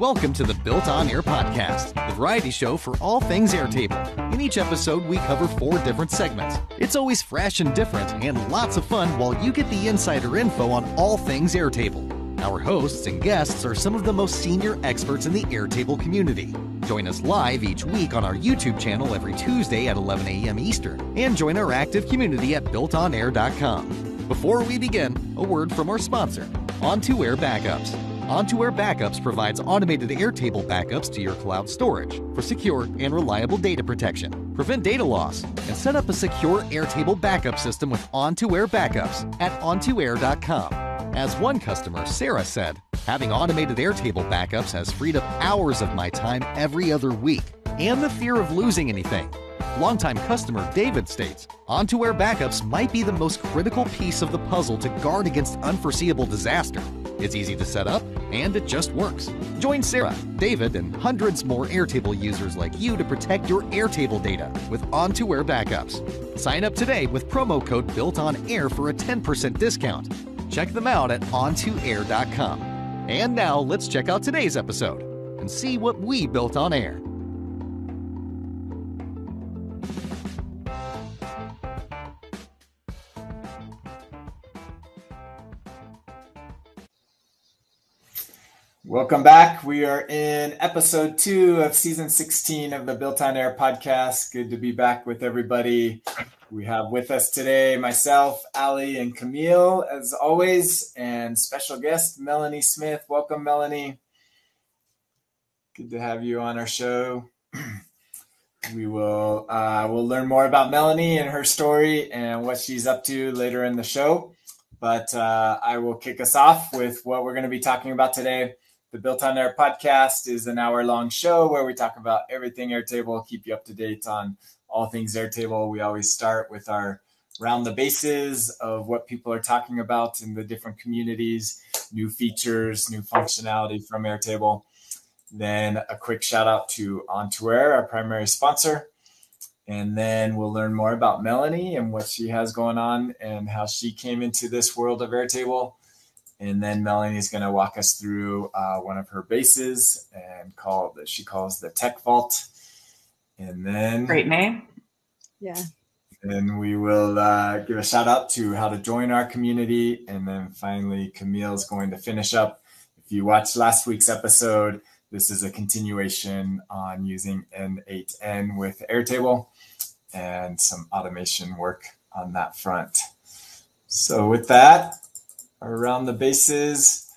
Welcome to the Built On Air podcast, the variety show for all things Airtable. In each episode, we cover 4 different segments. It's always fresh and different, and lots of fun while you get the insider info on all things Airtable. Our hosts and guests are some of the most senior experts in the Airtable community. Join us live each week on our YouTube channel every Tuesday at 11 a.m. Eastern, and join our active community at BuiltOnAir.com. Before we begin, a word from our sponsor, On2Air Backups. On2Air Backups provides automated Airtable backups to your cloud storage for secure and reliable data protection. Prevent data loss and set up a secure Airtable backup system with On2Air Backups at On2Air.com. As one customer, Sarah, said, having automated Airtable backups has freed up hours of my time every other week and the fear of losing anything. Longtime customer David states, On2Air Backups might be the most critical piece of the puzzle to guard against unforeseeable disaster. It's easy to set up, and it just works. Join Sarah, David, and hundreds more Airtable users like you to protect your Airtable data with On2Air Backups. Sign up today with promo code BuiltOnAir for a 10% discount. Check them out at On2Air.com. And now let's check out today's episode and see what we built on air. Welcome back. We are in episode 2 of season 16 of the Built on Air podcast. Good to be back with everybody. We have with us today myself, Alli, and Camille, as always, and special guest Melanie Smith. Welcome, Melanie. Good to have you on our show. We'll learn more about Melanie and her story and what she's up to later in the show. But I will kick us off with what we're going to be talking about today. The Built on Air podcast is an hour-long show where we talk about everything Airtable, keep you up to date on all things Airtable. We always start with our round the bases of what people are talking about in the different communities, new features, new functionality from Airtable. Then a quick shout out to On2Air, our primary sponsor. And then we'll learn more about Melanie and what she has going on and how she came into this world of Airtable. And then Melanie is going to walk us through one of her bases and she calls the Tech Vault. And then great name. Yeah. Then we will give a shout out to how to join our community. And then finally, Camille's going to finish up. If you watched last week's episode, this is a continuation on using N8N with Airtable and some automation work on that front. So with that, around the bases.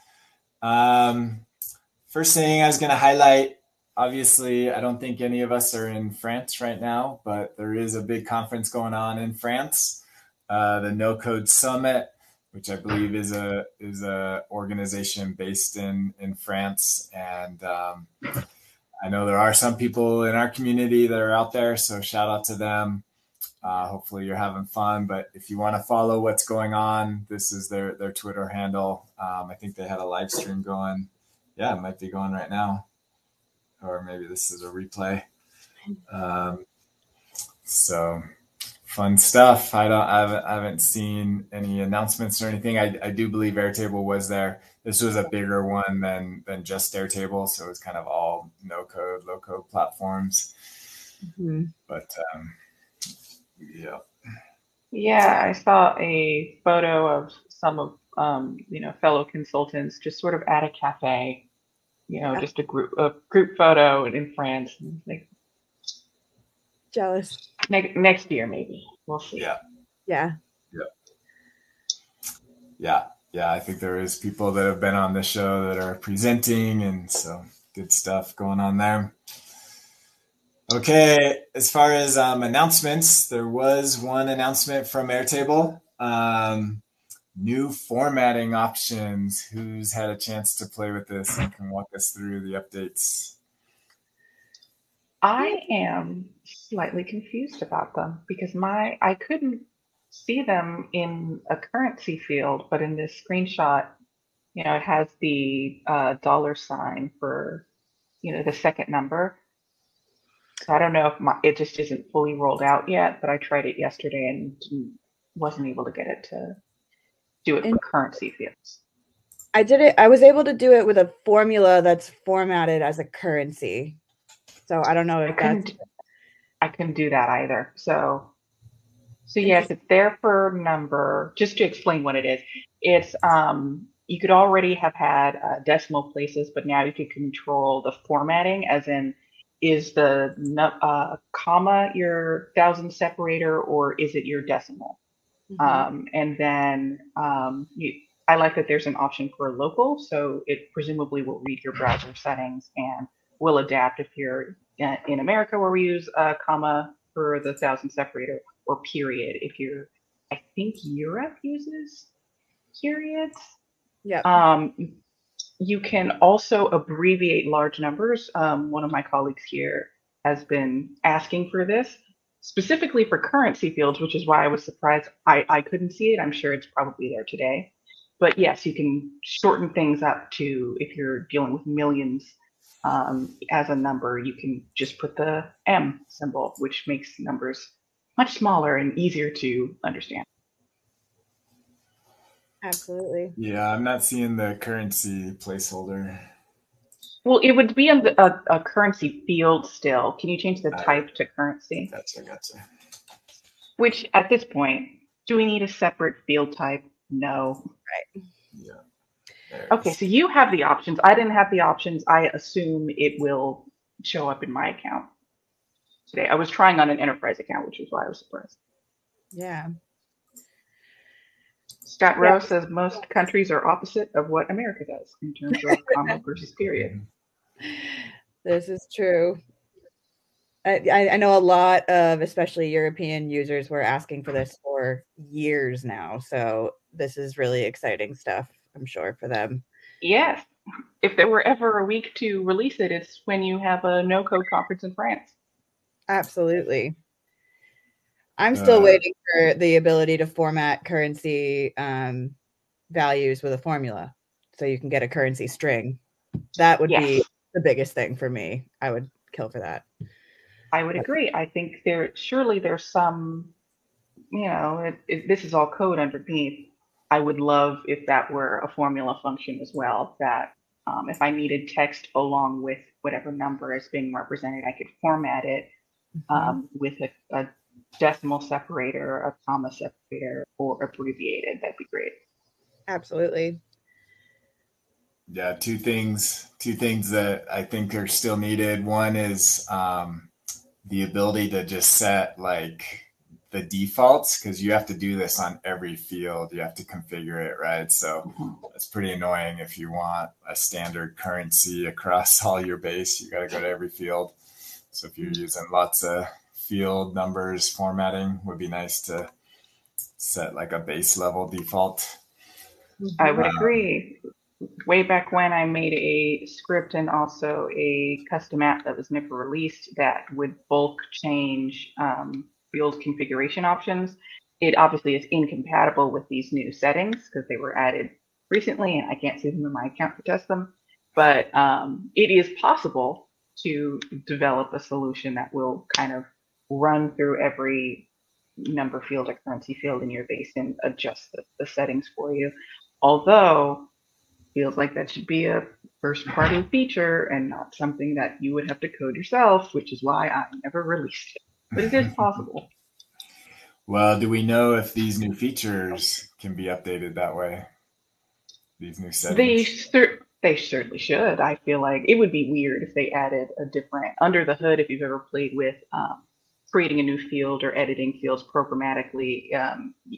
First thing I was going to highlight, obviously, I don't think any of us are in France right now, but there is a big conference going on in France, the No Code Summit, which I believe is a organization based in France. And I know there are some people in our community that are out there, so shout out to them. Hopefully you're having fun, but if you want to follow what's going on, this is their Twitter handle. I think they had a live stream going. Yeah, it might be going right now, or maybe this is a replay. So fun stuff. I haven't seen any announcements or anything. I do believe Airtable was there. This was a bigger one than just Airtable, so it was kind of all no code, low code platforms. Mm-hmm. But Yeah, I saw a photo of some of fellow consultants just sort of at a cafe, just a group photo in France. Like, Jealous. Next year maybe we'll see. Yeah. I think there is people that have been on the show that are presenting, and so good stuff going on there. Okay, as far as announcements, there was one announcement from Airtable. New formatting options. Who's had a chance to play with this and can walk us through the updates? I am slightly confused about them because I couldn't see them in a currency field, but in this screenshot, it has the $sign for, the second number. So I don't know if it just isn't fully rolled out yet, but I tried it yesterday and wasn't able to get it to do it for currency fields. I did it. I was able to do it with a formula that's formatted as a currency. So I don't know if I couldn't do that either. So yes, it's there for number. Just to explain what it is, it's you could already have had decimal places, but now you could control the formatting, as in, is the comma your thousand separator or is it your decimal? And then I like that there's an option for local, so it presumably will read your browser settings and will adapt if you're in America, where we use a comma for the thousand separator, or period if you're, I think Europe uses periods. Yeah. You can also abbreviate large numbers. One of my colleagues here has been asking for this specifically for currency fields, which is why I was surprised I couldn't see it. I'm sure it's probably there today. But yes, you can shorten things up to, if you're dealing with millions as a number, you can just put the M symbol, which makes numbers much smaller and easier to understand. Absolutely. Yeah, I'm not seeing the currency placeholder. Well, it would be in a currency field still. Can you change the type to currency? Gotcha. Which at this point, do we need a separate field type? No. Right. Yeah. Okay, so you have the options. I didn't have the options. I assume it will show up in my account today. I was trying on an enterprise account, which is why I was surprised. Yeah. Scott Rowe says most countries are opposite of what America does in terms of comma versus period. This is true. I know a lot of especially European users were asking for this for years now. So this is really exciting stuff, I'm sure, for them. Yes. If there were ever a week to release it, it's when you have a no-code conference in France. Absolutely. I'm still waiting for the ability to format currency values with a formula, so you can get a currency string. That would be the biggest thing for me. I would kill for that. I would agree. I think there's some, this is all code underneath. I would love if that were a formula function as well, that if I needed text along with whatever number is being represented, I could format it with a decimal separator, a comma separator, or abbreviated. That'd be great. Absolutely. Yeah, two things that I think are still needed. One is the ability to just set like the defaults, because you have to do this on every field. You have to configure it, right? So it's pretty annoying if you want a standard currency across all your base. You got to go to every field. So if you're using lots of field numbers, formatting would be nice to set like a base level default. I would agree. Way back when, I made a script and also a custom app that was never released that would bulk change field configuration options. It obviously is incompatible with these new settings because they were added recently and I can't see them in my account to test them. But it is possible to develop a solution that will kind of run through every number field or currency field in your base and adjust the settings for you. Although feels like that should be a first party feature and not something that you would have to code yourself, which is why I never released it. But it is possible. Well, do we know if these new features can be updated that way? These new settings? They certainly should. I feel like it would be weird if they added a different under the hood. If you've ever played with creating a new field or editing fields programmatically,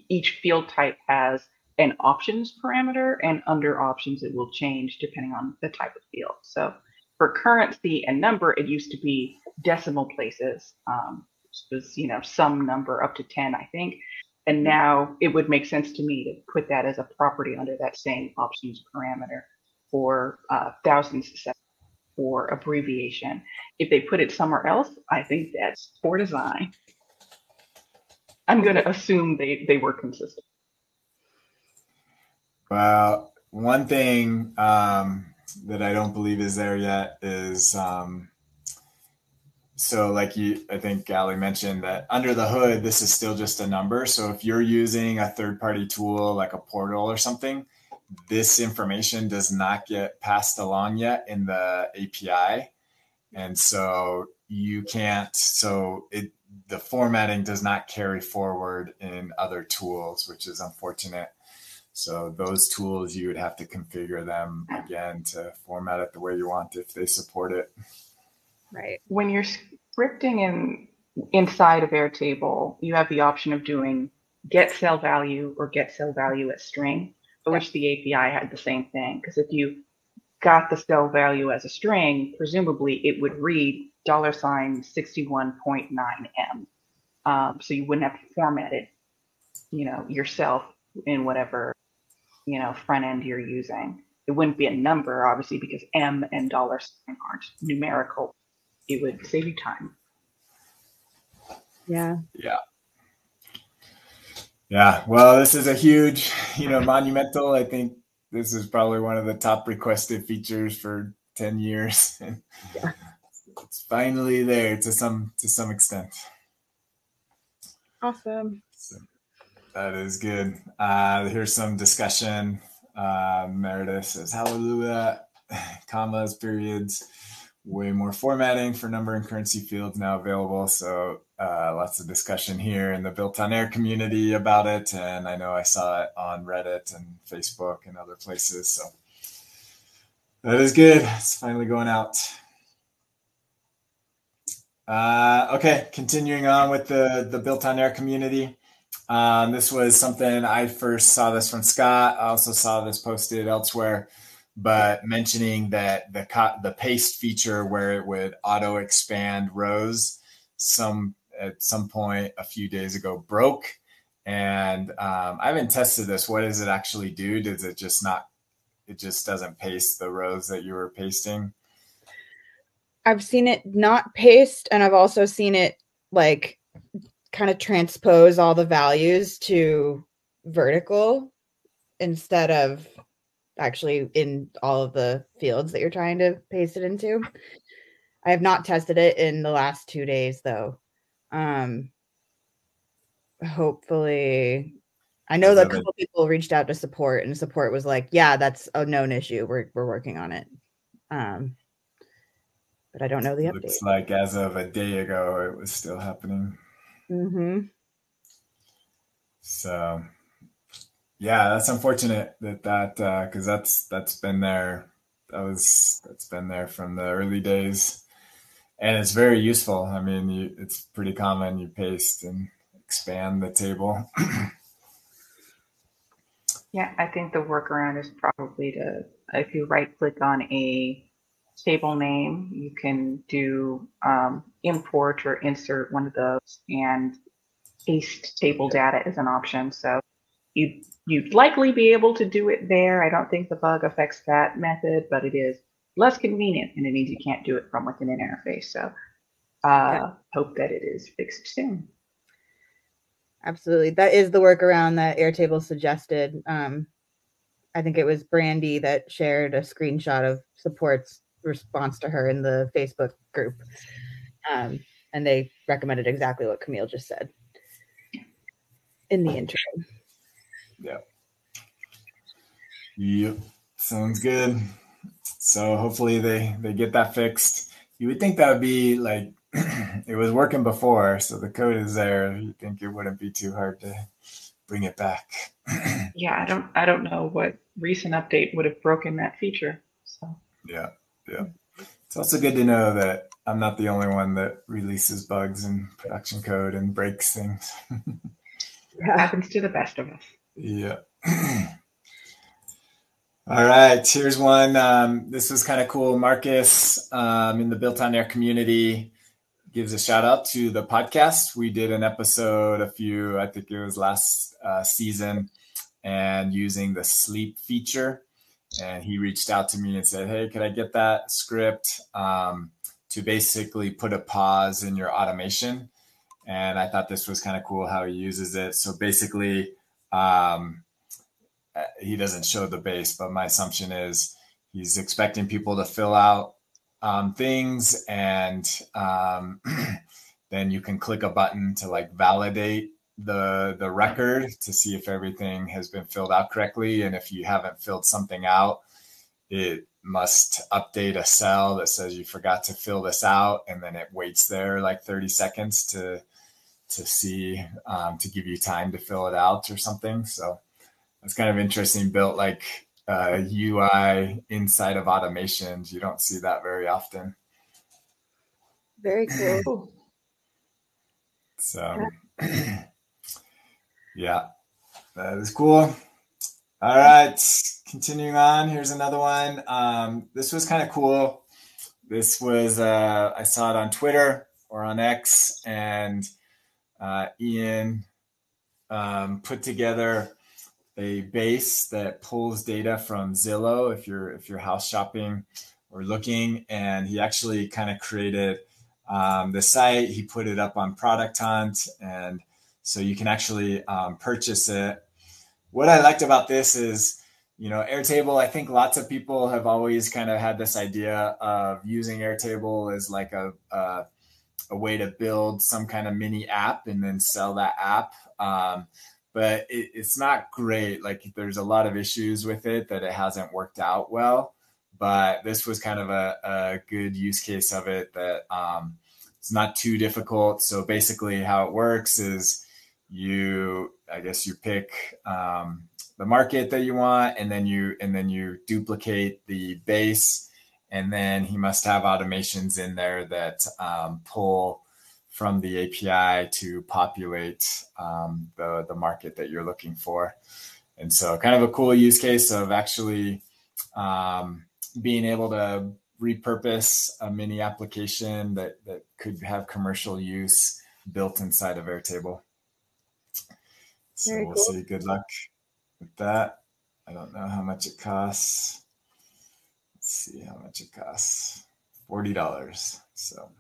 each field type has an options parameter, and under options it will change depending on the type of field. So for currency and number, it used to be decimal places, which was some number up to 10, I think. And now it would make sense to me to put that as a property under that same options parameter for thousands for abbreviation. If they put it somewhere else, I think that's poor design. I'm going to assume they were consistent. Well, one thing that I don't believe is there yet is so like I think Alli mentioned that under the hood, this is still just a number. So if you're using a third-party tool like a portal or something, this information does not get passed along yet in the API. And so you can't, the formatting does not carry forward in other tools, which is unfortunate. So those tools, you would have to configure them again to format it the way you want if they support it. Right. When you're scripting inside of Airtable, you have the option of doing get cell value or get cell value as string, for which the API had the same thing. Because if you got the cell value as a string, presumably it would read $61.9M. So you wouldn't have to format it, yourself in whatever, front end you're using. It wouldn't be a number, obviously, because M and $sign aren't numerical. It would save you time. Yeah. Well, this is a huge, monumental. I think this is probably one of the top requested features for 10 years. Yeah. It's finally there to some extent. Awesome. So that is good. Here's some discussion. Meredith says, hallelujah, commas, periods, way more formatting for number and currency fields now available. So lots of discussion here in the BuiltOnAir community about it. And I know I saw it on Reddit and Facebook and other places. So that is good. It's finally going out. Okay, continuing on with the BuiltOnAir community. This was something I first saw this from Scott. I also saw this posted elsewhere, but mentioning that the paste feature where it would auto expand rows at some point a few days ago broke. And I haven't tested this. What does it actually do? Does it just doesn't paste the rows that you were pasting? I've seen it not paste, and I've also seen it kind of transpose all the values to vertical instead of actually in all of the fields that you're trying to paste it into. I have not tested it in the last 2 days though. Hopefully, I know that a couple people reached out to support, and support was like, yeah, that's a known issue. We're working on it. But I don't know the update. Looks like as of a day ago, it was still happening. Mm-hmm. So, yeah, that's unfortunate that because that's been there. That's been there from the early days, and it's very useful. I mean, it's pretty common. You paste and expand the table. Yeah, I think the workaround is probably if you right click on a table name, you can do import or insert one of those, and paste table data is an option. So you'd likely be able to do it there. I don't think the bug affects that method, but it is less convenient, and it means you can't do it from within an interface. So hope that it is fixed soon. Absolutely. That is the workaround that Airtable suggested. I think it was Brandy that shared a screenshot of support's response to her in the Facebook group. And they recommended exactly what Camille just said in the intro. Yep. Sounds good. So hopefully they get that fixed. You would think that would be like, it was working before, so the code is there. You think it wouldn't be too hard to bring it back. Yeah, I don't know what recent update would have broken that feature. So yeah. It's also good to know that I'm not the only one that releases bugs in production code and breaks things. It happens to the best of us. Yeah. All right, here's one. This was kind of cool. Marcus in the BuiltOnAir community gives a shout out to the podcast. We did an episode I think it was last season, and using the sleep feature. And he reached out to me and said, hey, could I get that script to basically put a pause in your automation? And I thought this was kind of cool how he uses it. So basically, he doesn't show the base, but my assumption is he's expecting people to fill out things, and then you can click a button to validate the record to see if everything has been filled out correctly. And if you haven't filled something out, it must update a cell that says you forgot to fill this out. And then it waits there like 30 seconds to see, to give you time to fill it out or something. So it's kind of interesting, built like UI inside of automations. You don't see that very often. Very cool. So yeah, that is cool. All right, continuing on. Here's another one. This was kind of cool. This was, I saw it on Twitter or on X, and Ian put together a base that pulls data from Zillow if you're house shopping or looking. And he actually kind of created the site. He put it up on Product Hunt, and so you can actually purchase it. What I liked about this is, Airtable, I think lots of people have always kind of had this idea of using Airtable as like a way to build some kind of mini app and then sell that app. But it's not great. Like, there's a lot of issues with it that it hasn't worked out well. But this was kind of a good use case of it that it's not too difficult. So basically how it works is you pick the market that you want, and then you duplicate the base, and then he must have automations in there that pull from the API to populate the market that you're looking for. And so kind of a cool use case of actually being able to repurpose a mini application that could have commercial use built inside of Airtable. So we'll see. Good luck with that. I don't know how much it costs. Let's see how much it costs. $40. So,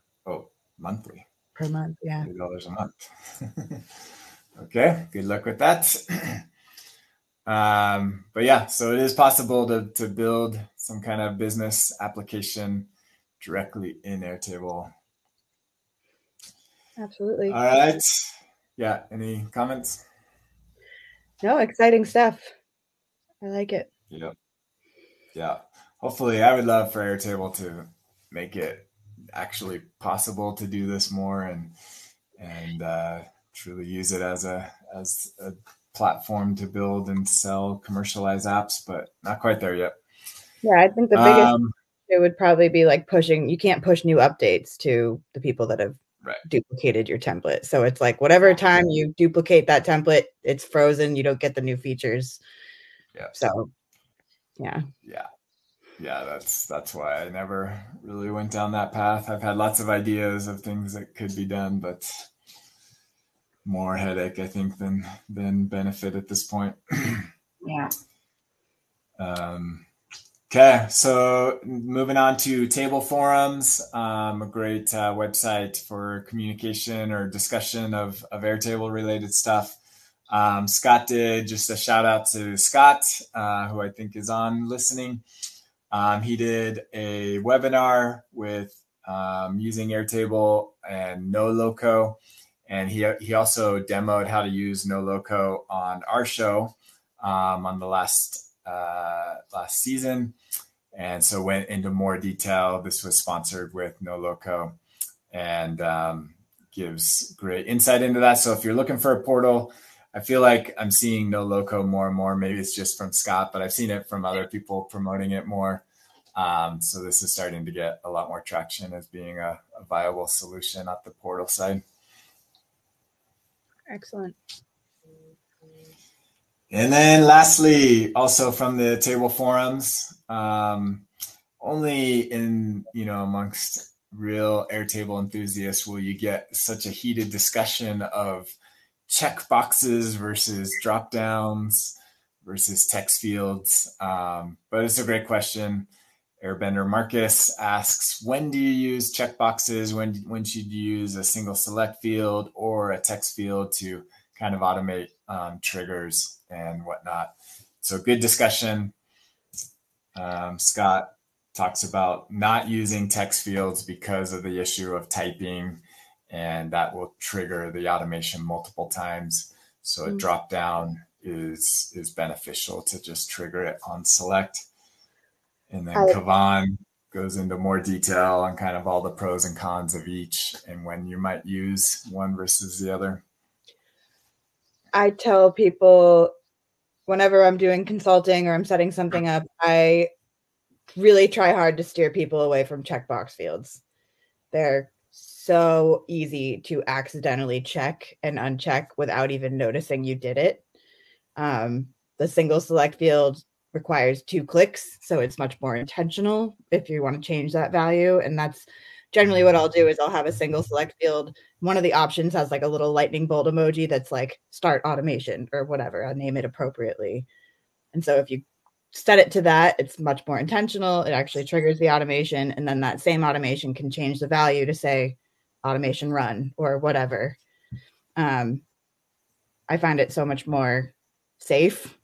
monthly. Per month, yeah. $40 a month. Okay, good luck with that. But yeah, so it is possible to build some kind of business application directly in Airtable. Absolutely. All right. Yeah, any comments? No, exciting stuff. I like it. Yep. Yeah. Hopefully, I would love for Airtable to make it actually possible to do this more and truly use it as a platform to build and sell commercialized apps, but not quite there yet. Yeah, I think the biggest it would probably be like you can't push new updates to the people that have duplicated your template. So it's like whatever time you duplicate that template, it's frozen. You don't get the new features. Yeah. So yeah. That's why I never really went down that path. I've had lots of ideas of things that could be done, but more headache, I think, than benefit at this point. Yeah. Okay, so moving on to table forums, a great website for communication or discussion of Airtable related stuff. Scott did just a shout out to Scott, who I think is on listening. He did a webinar with using Airtable and NoLoco, and he also demoed how to use NoLoco on our show on the last season, and so went into more detail. This was sponsored with NoLoco, and gives great insight into that. So if you're looking for a portal, I feel like I'm seeing NoLoco more and more. Maybe it's just from Scott, but I've seen it from other people promoting it more. So this is starting to get a lot more traction as being a viable solution at the portal side. Excellent. And then lastly, also from the table forums, only in, amongst real Airtable enthusiasts will you get such a heated discussion of check boxes versus drop downs versus text fields. But it's a great question. Airbender Marcus asks, when do you use checkboxes? When should you use a single select field or a text field to kind of automate triggers and whatnot? So good discussion. Scott talks about not using text fields because of the issue of typing, and that will trigger the automation multiple times. So a drop down is beneficial to just trigger it on select. And then Kavan goes into more detail on kind of all the pros and cons of each and when you might use one versus the other. I tell people whenever I'm doing consulting or I'm setting something up, I really try hard to steer people away from checkbox fields. They're so easy to accidentally check and uncheck without even noticing you did it. The single select field requires 2 clicks, so it's much more intentional if you want to change that value. And that's generally what I'll do is I'll have a single select field. One of the options has like a little lightning bolt emoji that's like start automation or whatever. I'll name it appropriately. And so if you set it to that, it's much more intentional. It actually triggers the automation. And then that same automation can change the value to say automation run or whatever. I find it so much more safe,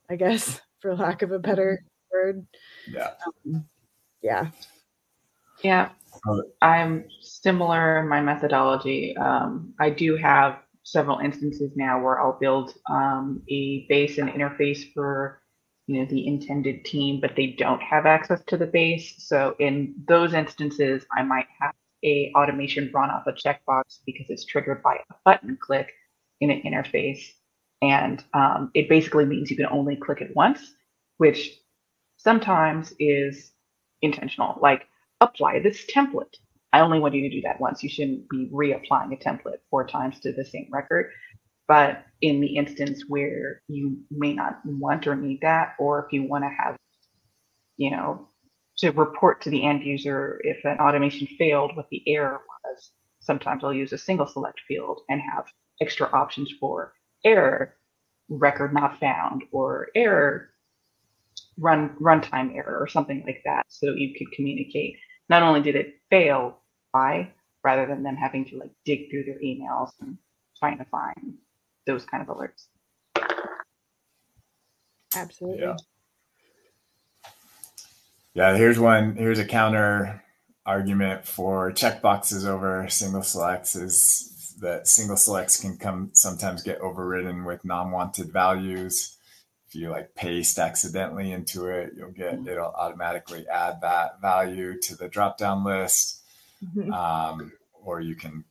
I guess, for lack of a better word. Yeah. Yeah. I'm similar in my methodology. I do have several instances now where I'll build a base and interface for the intended team, but they don't have access to the base. So in those instances, I might have a automation run off a checkbox because it's triggered by a button click in an interface. And it basically means you can only click it once, which sometimes is intentional, like apply this template. I only want you to do that once. You shouldn't be reapplying a template 4 times to the same record. But in the instance where you may not want or need that, or if you want to have, to report to the end user if an automation failed, what the error was, sometimes I'll use a single select field and have extra options for error, record not found, or error, runtime error, or something like that. So you could communicate, not only did it fail, why, rather than them having to dig through their emails and trying to find those kind of alerts. Absolutely. Yeah, here's a counter argument for checkboxes over single selects is that single selects can sometimes get overridden with non-wanted values. If you paste accidentally into it, it'll automatically add that value to the drop-down list. Mm-hmm. Or you can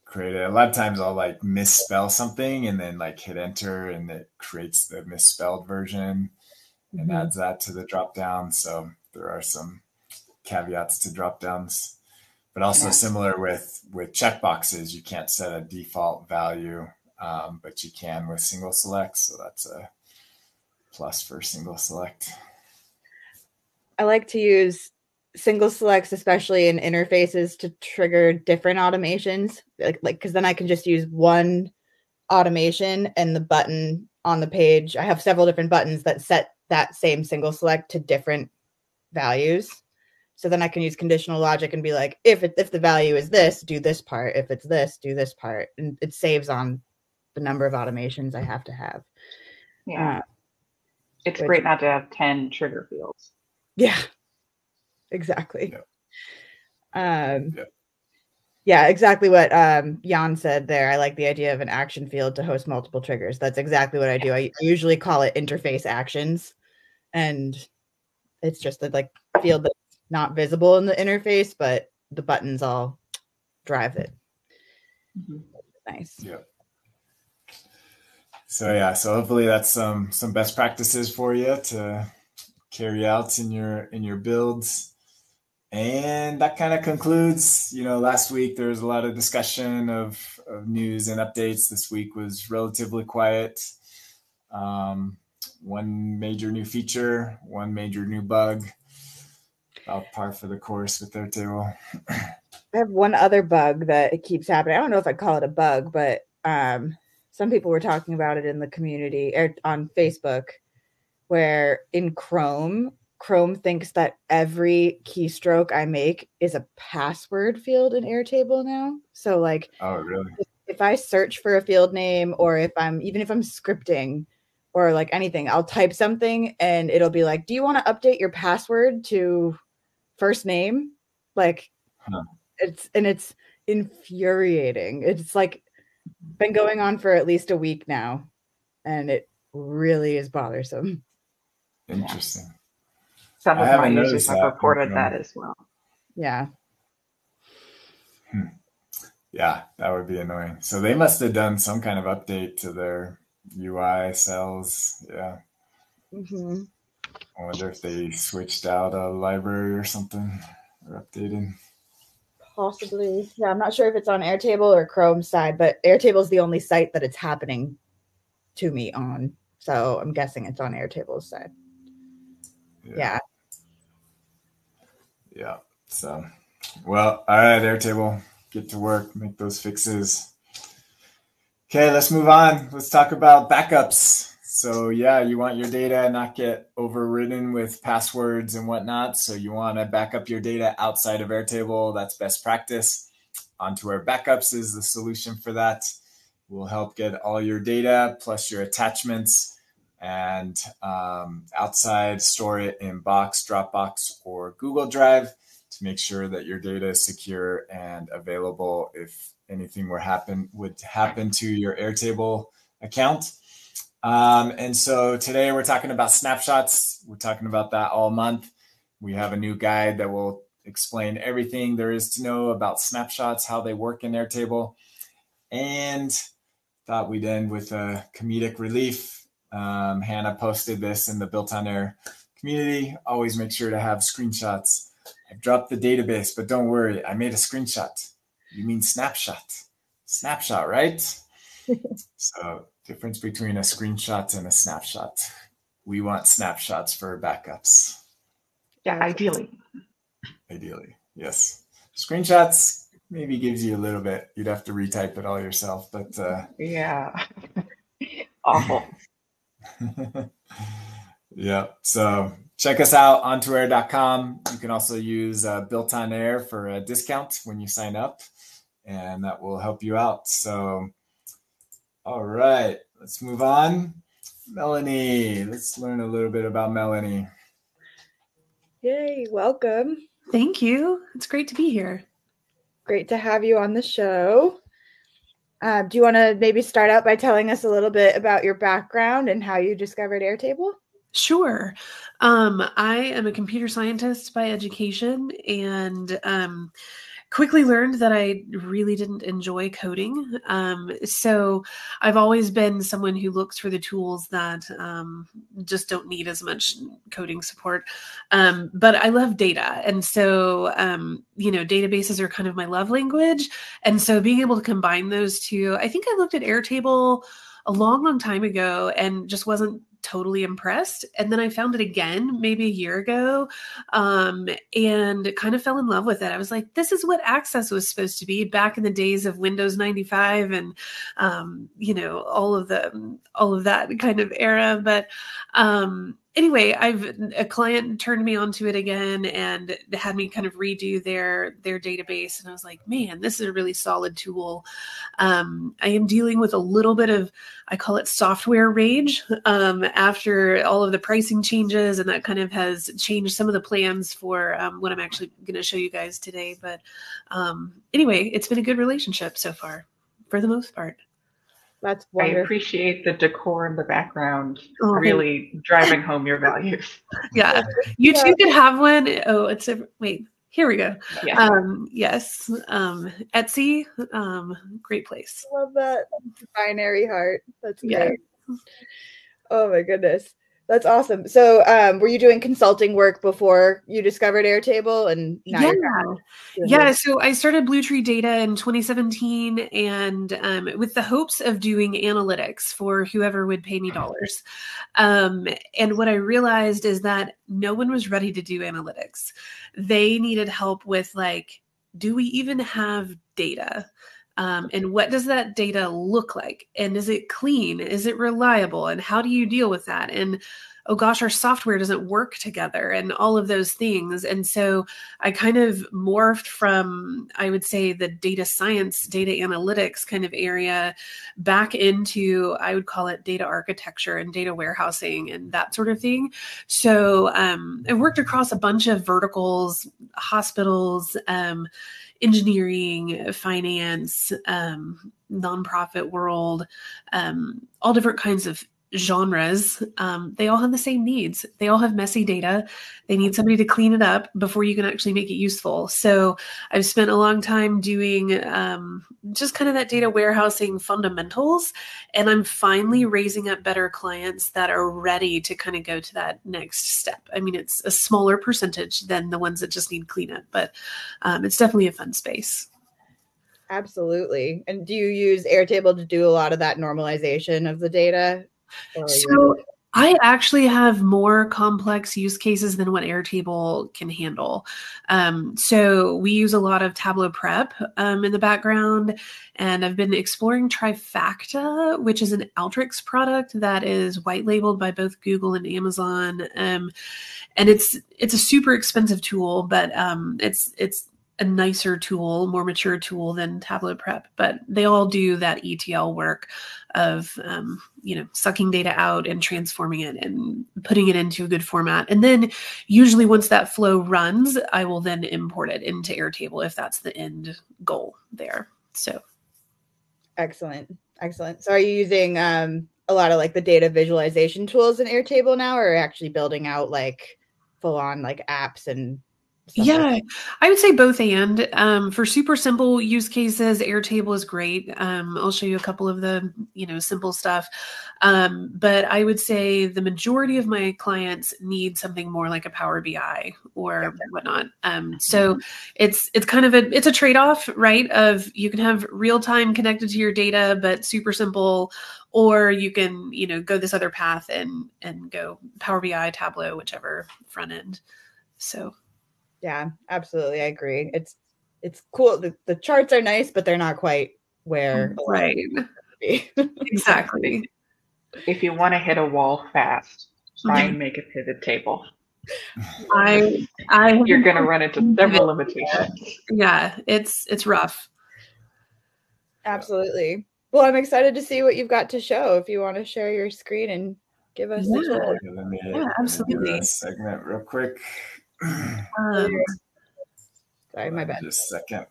create it. A lot of times I'll misspell something and then hit enter and it creates the misspelled version and adds that to the drop down. So there are some caveats to drop downs, but also similar with checkboxes, you can't set a default value, but you can with single select. So that's a plus for single select. I like to use single selects, especially in interfaces, to trigger different automations, because then I can just use one automation and the button on the page. I have several different buttons that set that same single select to different values. So then I can use conditional logic and be like, if the value is this, do this part. If it's this, do this part. And it saves on the number of automations I have to have. Yeah. It's great not to have 10 trigger fields. Yeah. Exactly. Yeah, exactly what Jan said there. I like the idea of an action field to host multiple triggers. That's exactly what I do. I usually call it interface actions, and it's just a field that's not visible in the interface, but the buttons all drive it. Mm-hmm. Nice. Yeah. So hopefully that's some best practices for you to carry out in your builds. And that kind of concludes, last week there was a lot of discussion of news and updates. This week was relatively quiet. One major new feature, one major new bug, about par for the course with Airtable. I have one other bug that it keeps happening. I don't know if I'd call it a bug, but some people were talking about it in the community or on Facebook, where in Chrome thinks that every keystroke I make is a password field in Airtable now. So oh, really? If I search for a field name, or if I'm scripting or anything, I'll type something and it'll be like, do you want to update your password to first name? It's infuriating. It's Been going on for at least a week now, and it really is bothersome. Interesting. Some I of my haven't users noticed have that. reported that as well. Yeah. Yeah, that would be annoying. So they must have done some kind of update to their UI cells. Yeah. Mm-hmm. I wonder if they switched out a library or something or updated. Possibly. Yeah, I'm not sure if it's on Airtable or Chrome's side, but Airtable is the only site that it's happening to me on. So I'm guessing it's on Airtable's side. Yeah. Yeah. So, well, all right, Airtable, get to work, make those fixes. Okay, let's move on. Let's talk about backups. So yeah, you want your data not get overridden with passwords and whatnot. So you want to back up your data outside of Airtable. That's best practice. Untitled Backups is the solution for that. We'll help get all your data plus your attachments and outside store it in Box, Dropbox, or Google Drive to make sure that your data is secure and available if anything would happen to your Airtable account. And so today we're talking about snapshots. We're talking about that all month. We have a new guide that will explain everything there is to know about snapshots, how they work in Airtable, and thought we'd end with a comedic relief. Hannah posted this in the BuiltOnAir community. Always make sure to have screenshots. I've dropped the database, but don't worry, I made a screenshot. You mean snapshot. Snapshot, right? So difference between a screenshot and a snapshot. We want snapshots for backups. Yeah, ideally. Ideally, yes. Screenshots maybe gives you a little bit. You'd have to retype it all yourself, but yeah. Awful. Yeah. So check us out on ontoair.com. You can also use BuiltOnAir for a discount when you sign up, and that will help you out. So, all right, let's move on. Melanie, let's learn a little bit about Melanie. Yay, welcome. Thank you. It's great to be here. Great to have you on the show. Do you want to maybe start out by telling us a little bit about your background and how you discovered Airtable? Sure. I am a computer scientist by education and quickly learned that I really didn't enjoy coding. So I've always been someone who looks for the tools that just don't need as much coding support. But I love data. And so, databases are kind of my love language. And so being able to combine those two, I think I looked at Airtable a long, long time ago and just wasn't totally impressed. And then I found it again, maybe a year ago, and kind of fell in love with it. I was like, this is what Access was supposed to be back in the days of Windows 95 and, all of that kind of era. But, anyway, a client turned me onto it again and had me kind of redo their database. And I was like, man, this is a really solid tool. I am dealing with a little bit of, I call it software rage, after all of the pricing changes, and that kind of has changed some of the plans for what I'm actually going to show you guys today. But anyway, it's been a good relationship so far, for the most part. That's wonderful. I appreciate the decor in the background, really driving home your values. Yeah, you too could have one. Oh, wait. Here we go. Yeah. Yes. Etsy. Great place. I love that binary heart. That's great. Yeah. Oh my goodness. That's awesome. So were you doing consulting work before you discovered Airtable? And now yeah. So I started Blue Tree Data in 2017 and with the hopes of doing analytics for whoever would pay me dollars. And what I realized is that no one was ready to do analytics. They needed help with do we even have data? And what does that data look like? And is it clean? Is it reliable? And how do you deal with that? And oh gosh, our software doesn't work together and all of those things. And so I kind of morphed from, I would say, the data science, data analytics kind of area back into, I would call it data architecture and data warehousing and that sort of thing. So I worked across a bunch of verticals, hospitals, engineering, finance, nonprofit world, all different kinds of genres, they all have the same needs. They all have messy data. They need somebody to clean it up before you can actually make it useful. So I've spent a long time doing just kind of that data warehousing fundamentals, and I'm finally raising up better clients that are ready to kind of go to that next step. I mean, it's a smaller percentage than the ones that just need cleanup, but it's definitely a fun space. Absolutely. And do you use Airtable to do a lot of that normalization of the data? So I actually have more complex use cases than what Airtable can handle. So we use a lot of Tableau prep in the background, and I've been exploring Trifacta, which is an Alteryx product that is white labeled by both Google and Amazon. And it's a super expensive tool, but it's a nicer tool, more mature tool than Tableau prep, but they all do that ETL work of, sucking data out and transforming it and putting it into a good format. And then usually once that flow runs, I will then import it into Airtable if that's the end goal there. So. Excellent. So are you using a lot of like the data visualization tools in Airtable now, or actually building out like full on like apps and stuff? Yeah, I would say both and. For super simple use cases, Airtable is great. I'll show you a couple of the, simple stuff. But I would say the majority of my clients need something more like a Power BI or whatnot. So it's kind of it's a trade-off, right? Of you can have real time connected to your data, but super simple, or you can, go this other path and go Power BI, Tableau, whichever front end. So. Yeah, absolutely. I agree. It's cool. The charts are nice, but they're not quite where right. Exactly. If you want to hit a wall fast, try and make a pivot table. You're going to run into several limitations. Yeah, it's rough. Absolutely. Well, I'm excited to see what you've got to show. If you want to share your screen and give us the tool. Absolutely. Do a segment real quick. Sorry, my bad. Just a second.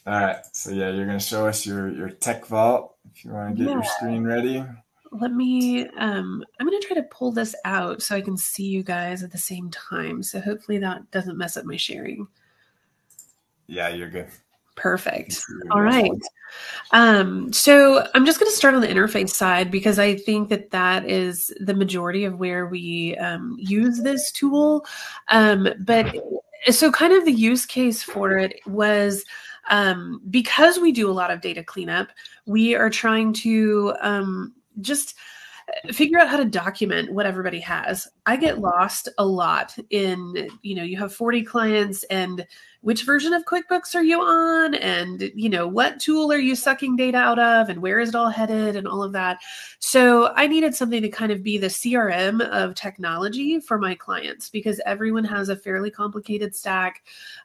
All right. So you're going to show us your tech vault if you want to get your screen ready. Let me, I'm going to try to pull this out so I can see you guys at the same time. So hopefully that doesn't mess up my sharing. Yeah, you're good. Perfect. All right. So I'm just going to start on the interface side because I think that is the majority of where we use this tool. But so kind of the use case for it was because we do a lot of data cleanup, we are trying to just figure out how to document what everybody has. I get lost a lot in, you have 40 clients and which version of QuickBooks are you on? And, what tool are you sucking data out of? And where is it all headed and all of that? So I needed something to kind of be the CRM of technology for my clients because everyone has a fairly complicated stack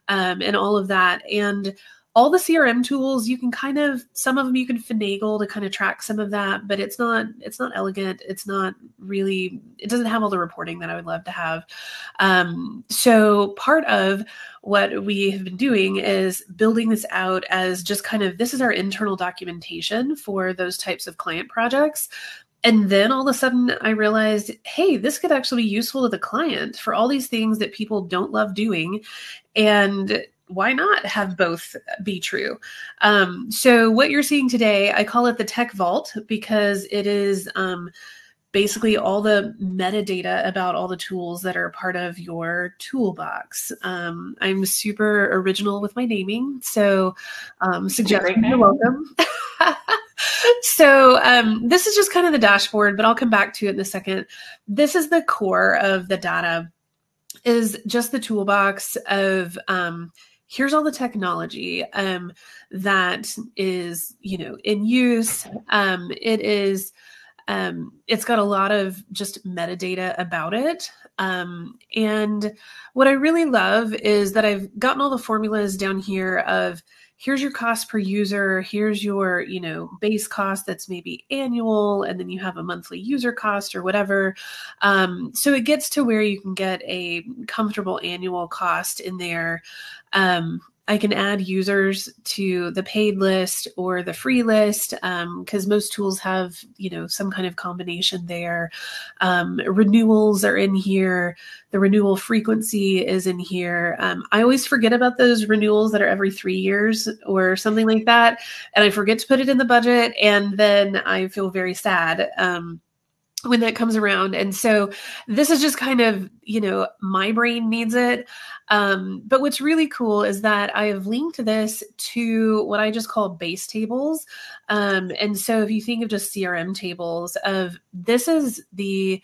and all of that. And all the CRM tools, you can some of them you can finagle to kind of track some of that, but it's not elegant. It's not really, it doesn't have all the reporting that I would love to have. So part of what we have been doing is building this out as just kind of, this is our internal documentation for those types of client projects. And then all of a sudden I realized, hey, this could actually be useful to the client for all these things that people don't love doing. And why not have both be true? So what you're seeing today, I call it the Tech Vault because it is basically all the metadata about all the tools that are part of your toolbox. I'm super original with my naming, so suggestions you're welcome. So this is just kind of the dashboard, but I'll come back to it in a second. This is the core of the data, is just the toolbox of here's all the technology that is, in use. It is, it's got a lot of just metadata about it. And what I really love is that I've gotten all the formulas down here of here's your cost per user, here's your, base cost that's maybe annual, and then you have a monthly user cost or whatever. So it gets to where you can get a comfortable annual cost in there. I can add users to the paid list or the free list, because most tools have, some kind of combination there. Renewals are in here. The renewal frequency is in here. I always forget about those renewals that are every 3 years or something like that. And I forget to put it in the budget. And then I feel very sad when that comes around. And so this is just kind of, my brain needs it. But what's really cool is that I have linked this to what I just call base tables. And so if you think of just CRM tables this is the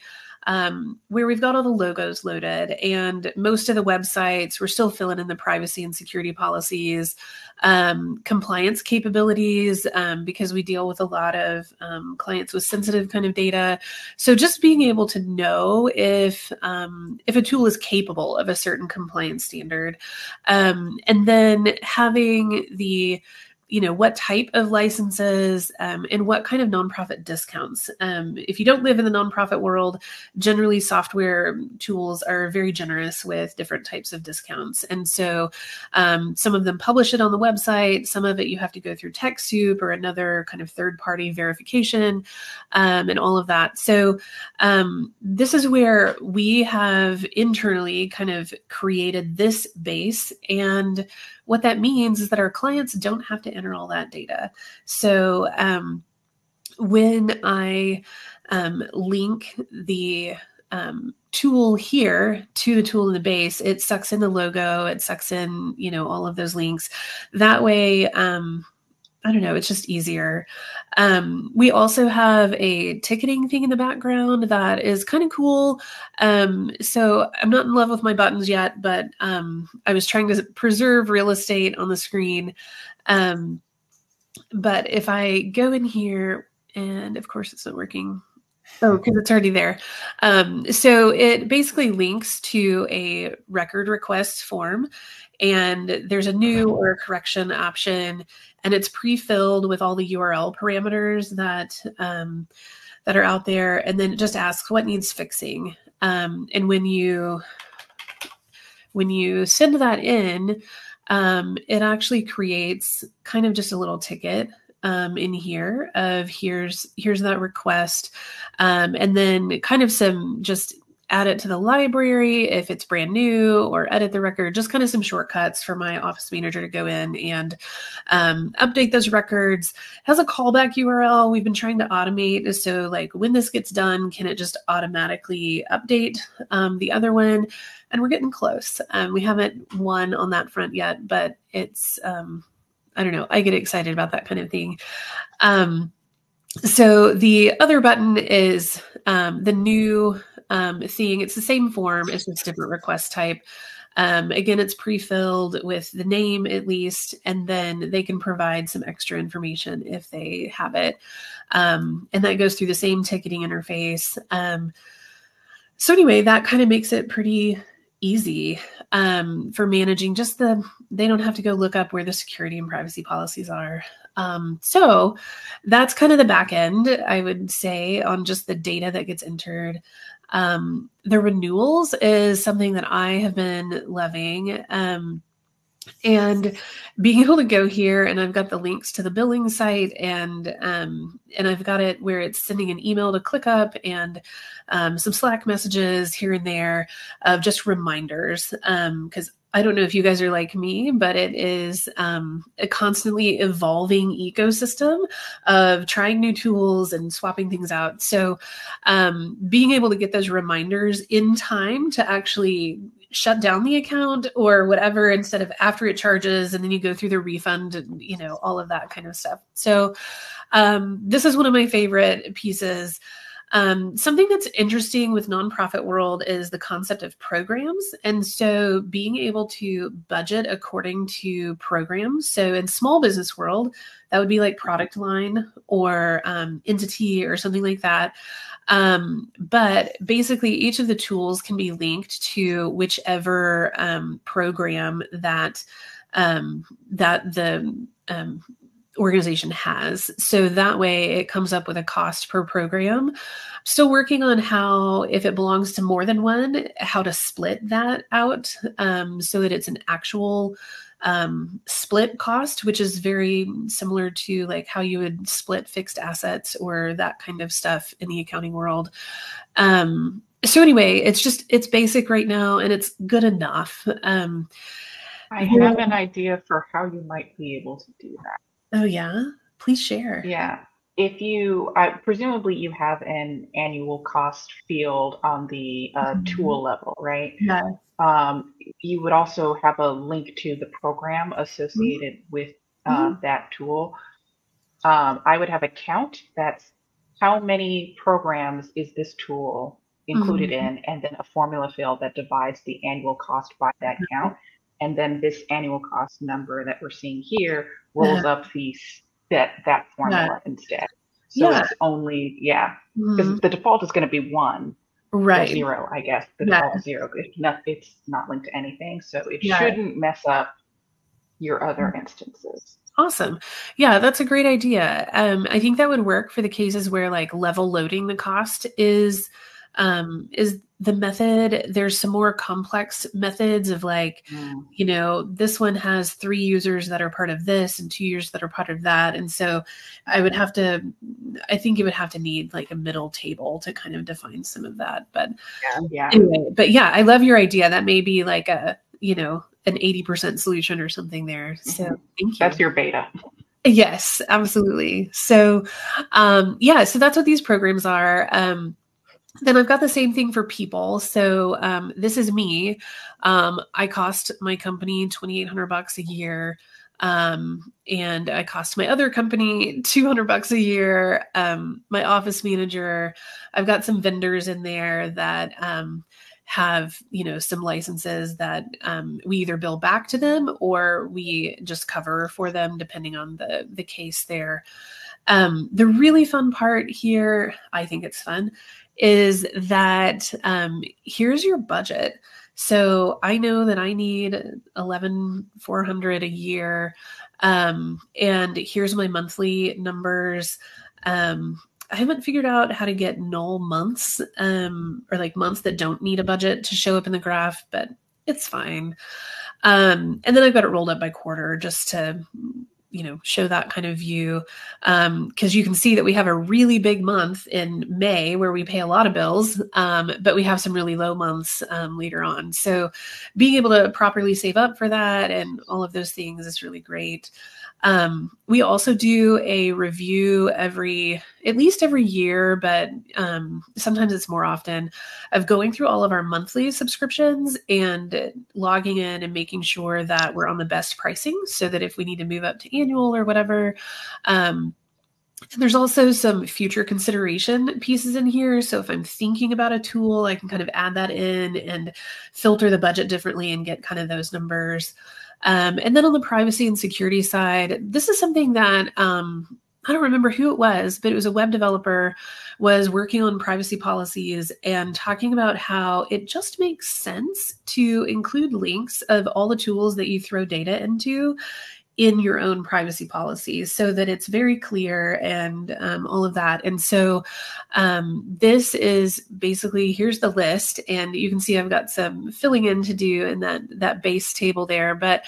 where we've got all the logos loaded, and most of the websites, we're still filling in the privacy and security policies, compliance capabilities, because we deal with a lot of clients with sensitive kind of data. So just being able to know if a tool is capable of a certain compliance standard, and then having the what type of licenses, and what kind of nonprofit discounts. If you don't live in the nonprofit world, generally software tools are very generous with different types of discounts. And so some of them publish it on the website. Some of it you have to go through TechSoup or another kind of third-party verification, and all of that. So this is where we have internally kind of created this base. And what that means is that our clients don't have to enter all that data. So when I link the tool here to the tool in the base, it sucks in the logo, it sucks in, all of those links. That way, I don't know, it's just easier. We also have a ticketing thing in the background that is kind of cool. So I'm not in love with my buttons yet, but I was trying to preserve real estate on the screen. But if I go in here, and of course it's not working. Oh, because it's already there. So it basically links to a record request form, and there's a new or a correction option, and it's pre-filled with all the URL parameters that are out there. And then it just asks what needs fixing. And when you send that in, it actually creates kind of just a little ticket in here of here's that request. And then kind of some just add it to the library if it's brand new, or edit the record, just kind of some shortcuts for my office manager to go in and update those records. It has a callback URL we've been trying to automate. So like when this gets done, can it just automatically update the other one? And we're getting close. We haven't won on that front yet, but it's, I don't know, I get excited about that kind of thing. So the other button is the new thing. It's the same form, it's just different request type. Again, it's pre-filled with the name at least, and then they can provide some extra information if they have it. And that goes through the same ticketing interface. So anyway, that kind of makes it pretty easy for managing they don't have to go look up where the security and privacy policies are. So that's kind of the back end, I would say, on just the data that gets entered. The renewals is something that I have been loving. And being able to go here, and I've got the links to the billing site, and I've got it where it's sending an email to ClickUp, and some Slack messages here and there of just reminders. Because I don't know if you guys are like me, but it is a constantly evolving ecosystem of trying new tools and swapping things out. So being able to get those reminders in time to actually shut down the account or whatever, instead of after it charges and then you go through the refund and, all of that kind of stuff. So this is one of my favorite pieces. Something that's interesting with nonprofit world is the concept of programs. And so being able to budget according to programs. So in small business world, that would be like product line or entity or something like that. But basically each of the tools can be linked to whichever program that the organization has. So that way it comes up with a cost per program. Still working on how, if it belongs to more than one, how to split that out so that it's an actual split cost, which is very similar to like how you would split fixed assets or that kind of stuff in the accounting world. So anyway, it's basic right now and it's good enough. I have an idea for how you might be able to do that. Oh yeah, please share. Yeah. If you, presumably you have an annual cost field on the tool level, right? Yeah. You would also have a link to the program associated with that tool. I would have a count that's how many programs is this tool included in, and then a formula field that divides the annual cost by that count. And then this annual cost number that we're seeing here rolls up that formula instead. So it's only, because the default is going to be 1. Right. Or 0, I guess. The default is 0. It's not linked to anything. So it shouldn't mess up your other instances. Awesome. Yeah, that's a great idea. I think that would work for the cases where like level loading the cost is the method. There's some more complex methods of like, this one has 3 users that are part of this and 2 users that are part of that. And so I think it would have to need like a middle table to kind of define some of that. But anyway, I love your idea. That may be like an 80% solution or something there. So thank you. That's your beta. Yes, absolutely. So, so that's what these programs are. Then I've got the same thing for people. So this is me. I cost my company $2,800 a year. And I cost my other company $200 a year. My office manager, I've got some vendors in there that have, some licenses that we either bill back to them or we just cover for them depending on the case there. The really fun part here, I think it's fun, is that here's your budget. So I know that I need $11,400 a year. And here's my monthly numbers. I haven't figured out how to get null months, or like months that don't need a budget to show up in the graph, but it's fine. And then I've got it rolled up by quarter just to, show that kind of view. Cause you can see that we have a really big month in May where we pay a lot of bills, but we have some really low months later on. So being able to properly save up for that and all of those things is really great. We also do a review at least every year, but sometimes it's more often, of going through all of our monthly subscriptions and logging in and making sure that we're on the best pricing so that if we need to move up to annual or whatever. There's also some future consideration pieces in here. So if I'm thinking about a tool, I can kind of add that in and filter the budget differently and get kind of those numbers. And then on the privacy and security side, this is something that I don't remember who it was, but it was a web developer was working on privacy policies and talking about how it just makes sense to include links of all the tools that you throw data into in your own privacy policies so that it's very clear and all of that. And so this is basically, here's the list, and you can see I've got some filling in to do in that base table there, but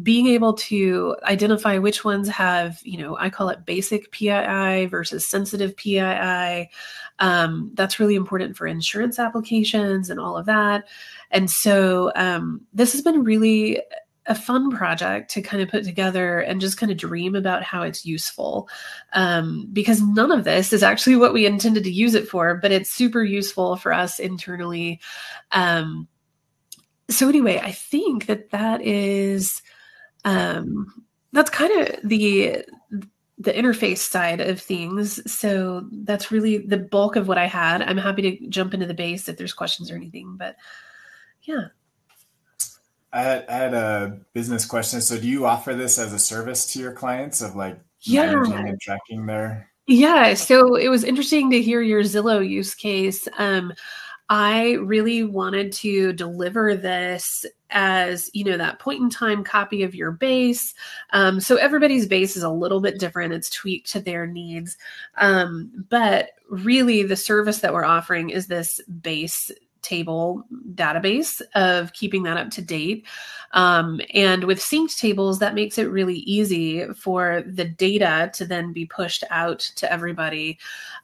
being able to identify which ones have, I call it basic PII versus sensitive PII. That's really important for insurance applications and all of that. And so this has been really a fun project to kind of put together and just kind of dream about how it's useful. Because none of this is actually what we intended to use it for, but it's super useful for us internally. So anyway, I think that is, that's kind of the interface side of things. So that's really the bulk of what I had. I'm happy to jump into the base if there's questions or anything, but yeah. I had a business question. So do you offer this as a service to your clients of like managing and tracking their? Yeah. So it was interesting to hear your Zillow use case. I really wanted to deliver this as, that point in time copy of your base. So everybody's base is a little bit different. It's tweaked to their needs. But really the service that we're offering is this base table database of keeping that up to date. And with synced tables, that makes it really easy for the data to then be pushed out to everybody.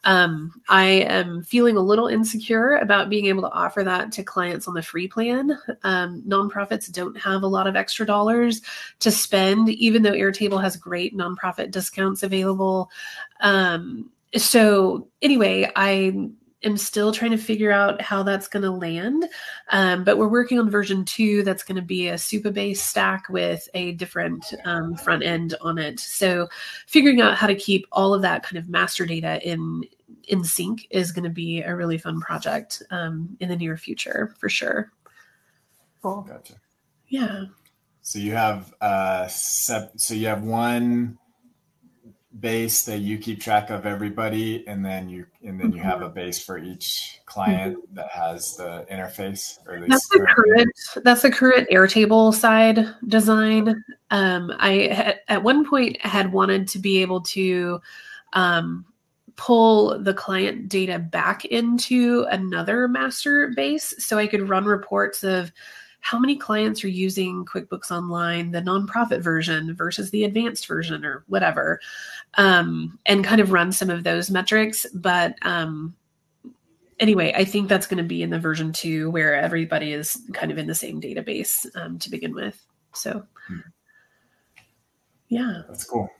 I am feeling a little insecure about being able to offer that to clients on the free plan. Nonprofits don't have a lot of extra dollars to spend, even though Airtable has great nonprofit discounts available. So anyway, I am still trying to figure out how that's going to land. But we're working on version 2. That's going to be a Supabase stack with a different front end on it. So figuring out how to keep all of that kind of master data in sync is going to be a really fun project in the near future for sure. Cool. Gotcha. Yeah. So you have you have one base that you keep track of everybody, and then you have a base for each client that has the interface, or at least that's the current Airtable side design. I at one point had wanted to be able to pull the client data back into another master base so I could run reports of how many clients are using QuickBooks Online, the nonprofit version versus the advanced version or whatever, and kind of run some of those metrics. But anyway, I think that's going to be in the version 2 where everybody is kind of in the same database to begin with. So, yeah. That's cool.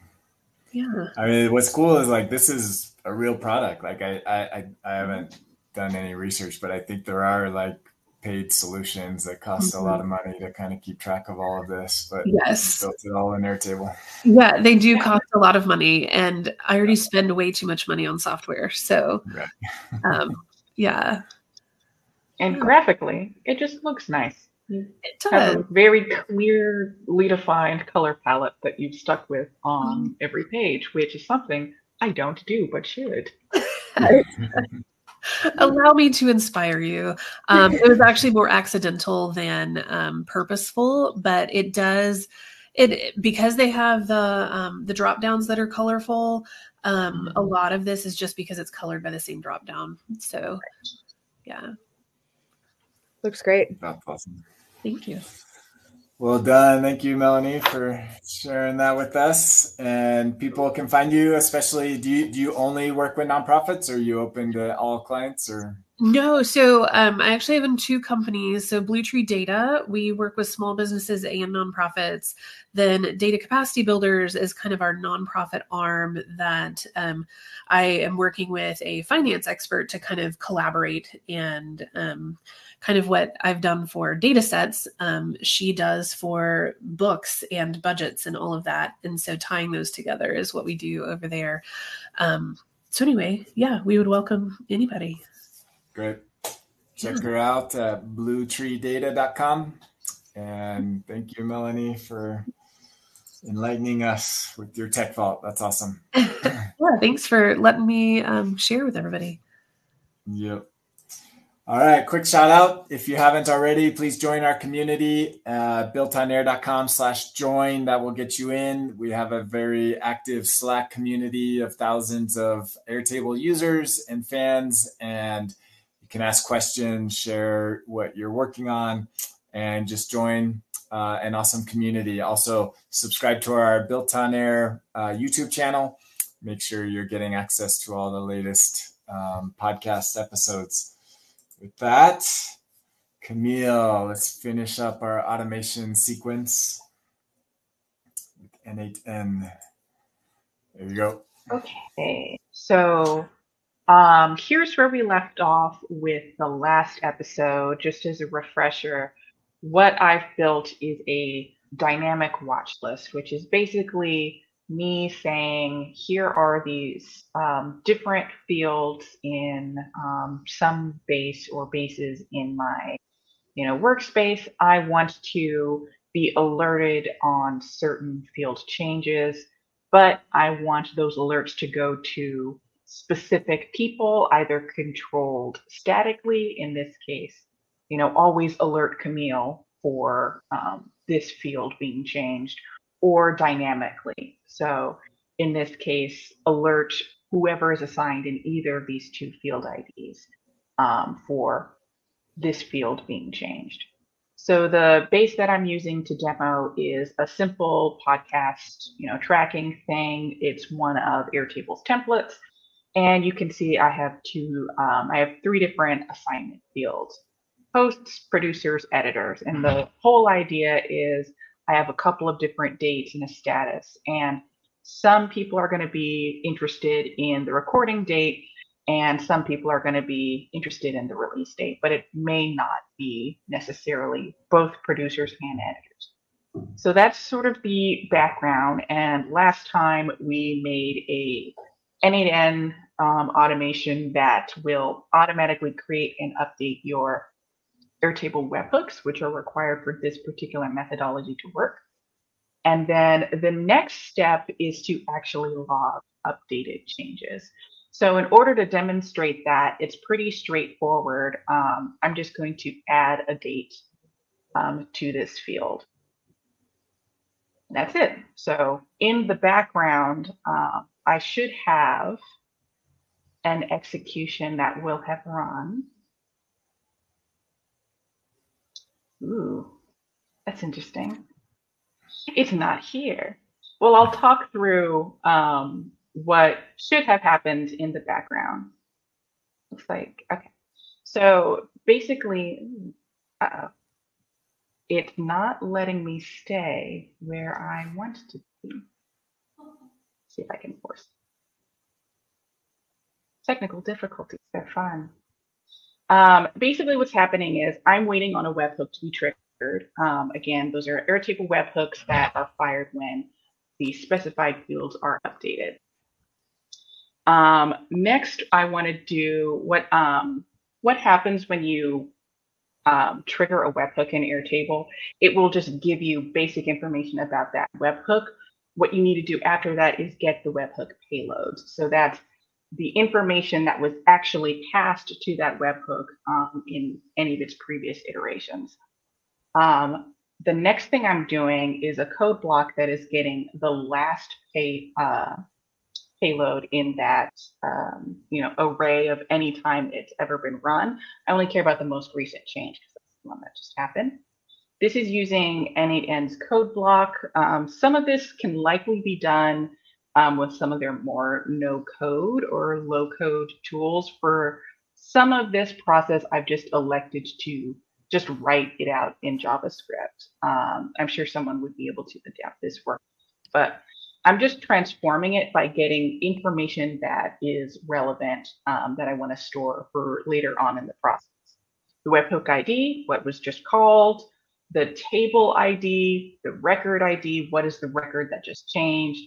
Yeah. I mean, what's cool is like, this is a real product. Like I haven't done any research, but I think there are like paid solutions that cost a lot of money to kind of keep track of all of this, but yes, you built it all in Airtable. Yeah, they do cost a lot of money, and I already spend way too much money on software. So, yeah. And graphically, it just looks nice. It does. Have a very clearly defined color palette that you've stuck with on every page, which is something I don't do, but should. Allow me to inspire you. It was actually more accidental than purposeful, but it does because they have the drop downs that are colorful. A lot of this is just because it's colored by the same drop down. So, yeah, looks great. That's awesome. Thank you. Well done. Thank you, Melanie, for sharing that with us. And people can find you, especially, do you only work with nonprofits, or are you open to all clients, or? No, so I actually have in 2 companies. So Blue Tree Data, we work with small businesses and nonprofits. Then Data Capacity Builders is kind of our nonprofit arm that I am working with a finance expert to kind of collaborate, and kind of what I've done for data sets, she does for books and budgets and all of that. And so tying those together is what we do over there. So anyway, yeah, we would welcome anybody. Great. Check her out at bluetreedata.com. And thank you, Melanie, for enlightening us with your tech vault. That's awesome. Yeah, thanks for letting me share with everybody. Yep. All right, quick shout out. If you haven't already, please join our community, builtonair.com/join. That will get you in. We have a very active Slack community of thousands of Airtable users and fans, and you can ask questions, share what you're working on, and just join an awesome community. Also, subscribe to our Built on Air YouTube channel. Make sure you're getting access to all the latest podcast episodes. With that, Camille, let's finish up our automation sequence with N8N. There you go. Okay, so here's where we left off with the last episode. Just as a refresher, what I've built is a dynamic watch list, which is basically me saying, here are these different fields in some base or bases in my workspace. I want to be alerted on certain field changes, but I want those alerts to go to specific people, either controlled statically, in this case, always alert Camille for this field being changed, or dynamically. So in this case, alert whoever is assigned in either of these 2 field IDs for this field being changed. So the base that I'm using to demo is a simple podcast, tracking thing. It's one of Airtable's templates. And you can see I have three different assignment fields: hosts, producers, editors. And the whole idea is I have a couple of different dates and a status. And some people are going to be interested in the recording date, and some people are going to be interested in the release date, but it may not be necessarily both producers and editors. So that's sort of the background. And last time we made a N8N automation that will automatically create and update your Airtable webhooks, which are required for this particular methodology to work. And then the next step is to actually log updated changes. So in order to demonstrate that, it's pretty straightforward. I'm just going to add a date to this field. And that's it. So in the background, I should have an execution that will have run. Ooh, that's interesting. It's not here. Well, I'll talk through what should have happened in the background. Looks like, okay. So basically, it's not letting me stay where I want to be. See if I can force. Technical difficulties, they're fun. Basically what's happening is I'm waiting on a webhook to be triggered. Again, those are Airtable webhooks that are fired when the specified fields are updated. Next, I want to do what happens when you trigger a webhook in Airtable. It will just give you basic information about that webhook. What you need to do after that is get the webhook payloads. So that's the information that was actually passed to that webhook in any of its previous iterations. The next thing I'm doing is a code block that is getting the last payload in that array of any time it's ever been run. I only care about the most recent change because that's the one that just happened. This is using N8N's code block. Some of this can likely be done with some of their more no-code or low-code tools. For some of this process, I've just elected to just write it out in JavaScript. I'm sure someone would be able to adapt this work, but I'm just transforming it by getting information that is relevant that I want to store for later on in the process. The webhook ID, what was just called, the table ID, the record ID, what is the record that just changed,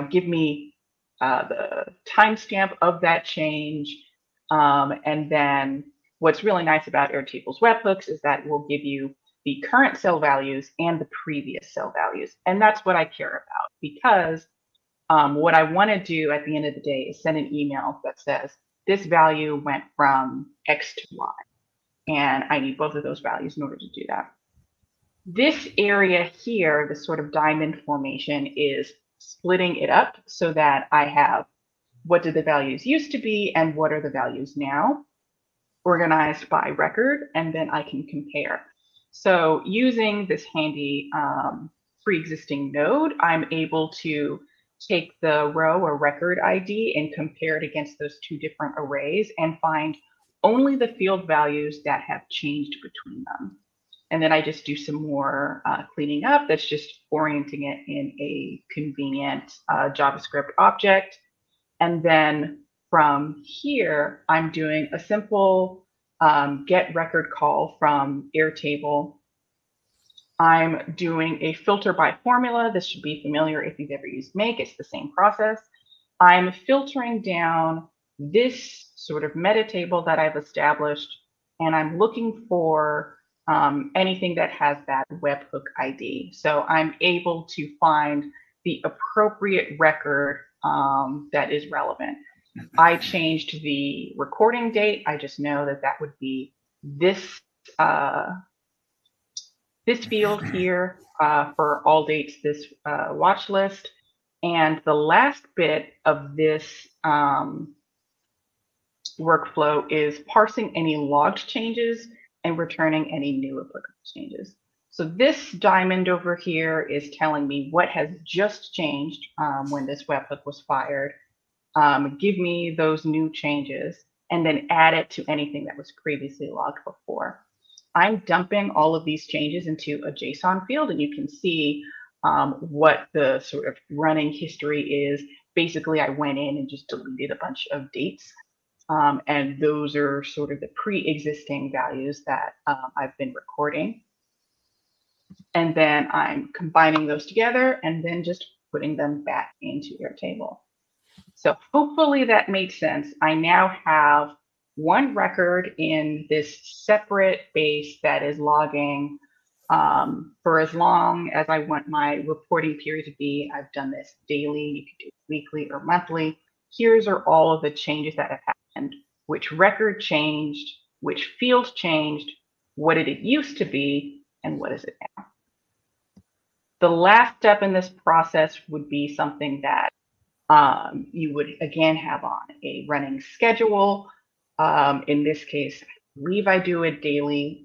give me the timestamp of that change. And then what's really nice about Airtable's webhooks is that it will give you the current cell values and the previous cell values. And that's what I care about, because what I want to do at the end of the day is send an email that says this value went from X to Y. And I need both of those values in order to do that. This area here, this sort of diamond formation, is splitting it up so that I have what did the values used to be and what are the values now, organized by record, and then I can compare. So using this handy pre-existing node, I'm able to take the row or record ID and compare it against those two different arrays and find only the field values that have changed between them. And then I just do some more cleaning up. That's just orienting it in a convenient JavaScript object. And then from here, I'm doing a simple get record call from Airtable. I'm doing a filter by formula. This should be familiar if you've ever used Make. It's the same process. I'm filtering down this sort of meta table that I've established, and I'm looking for anything that has that webhook ID. So I'm able to find the appropriate record that is relevant. I changed the recording date. I just know that that would be this this field here for all dates, this watch list. And the last bit of this workflow is parsing any logged changes and returning any new applicable changes. So this diamond over here is telling me what has just changed when this webhook was fired. Give me those new changes and then add it to anything that was previously logged before. I'm dumping all of these changes into a JSON field, and you can see what the sort of running history is. Basically, I went in and just deleted a bunch of dates. And those are sort of the pre-existing values that I've been recording. And then I'm combining those together and then just putting them back into Airtable. So hopefully that made sense. I now have one record in this separate base that is logging for as long as I want my reporting period to be. I've done this daily, you could do weekly or monthly. Here's are all of the changes that have happened, which record changed, which field changed, what did it used to be, and what is it now. The last step in this process would be something that you would again have on a running schedule. In this case, I believe I do it daily,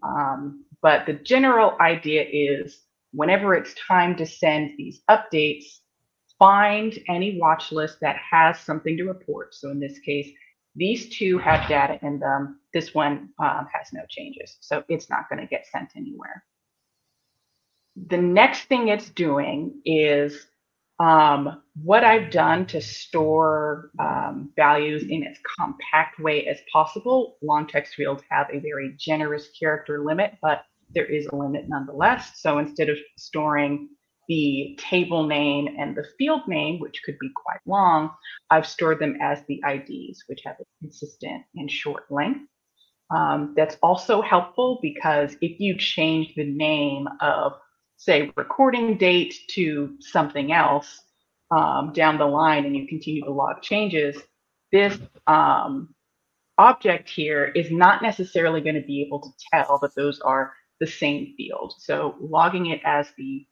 but the general idea is whenever it's time to send these updates, find any watch list that has something to report. So in this case, these two have data in them. This one has no changes, so it's not going to get sent anywhere. The next thing it's doing is what I've done to store values in as compact way as possible. Long text fields have a very generous character limit, but there is a limit nonetheless. So instead of storing the table name and the field name, which could be quite long, I've stored them as the IDs, which have a consistent and short length. That's also helpful because if you change the name of, say, recording date to something else down the line and you continue to log changes, this object here is not necessarily going to be able to tell that those are the same field. So logging it as the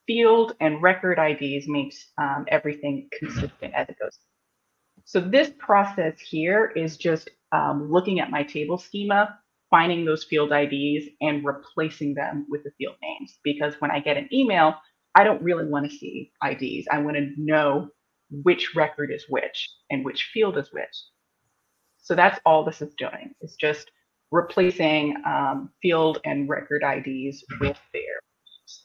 field and record IDs makes everything consistent as it goes. So this process here is just looking at my table schema, finding those field IDs and replacing them with the field names. Because when I get an email, I don't really want to see IDs. I want to know which record is which and which field is which. So that's all this is doing. It's just replacing field and record IDs with theirs.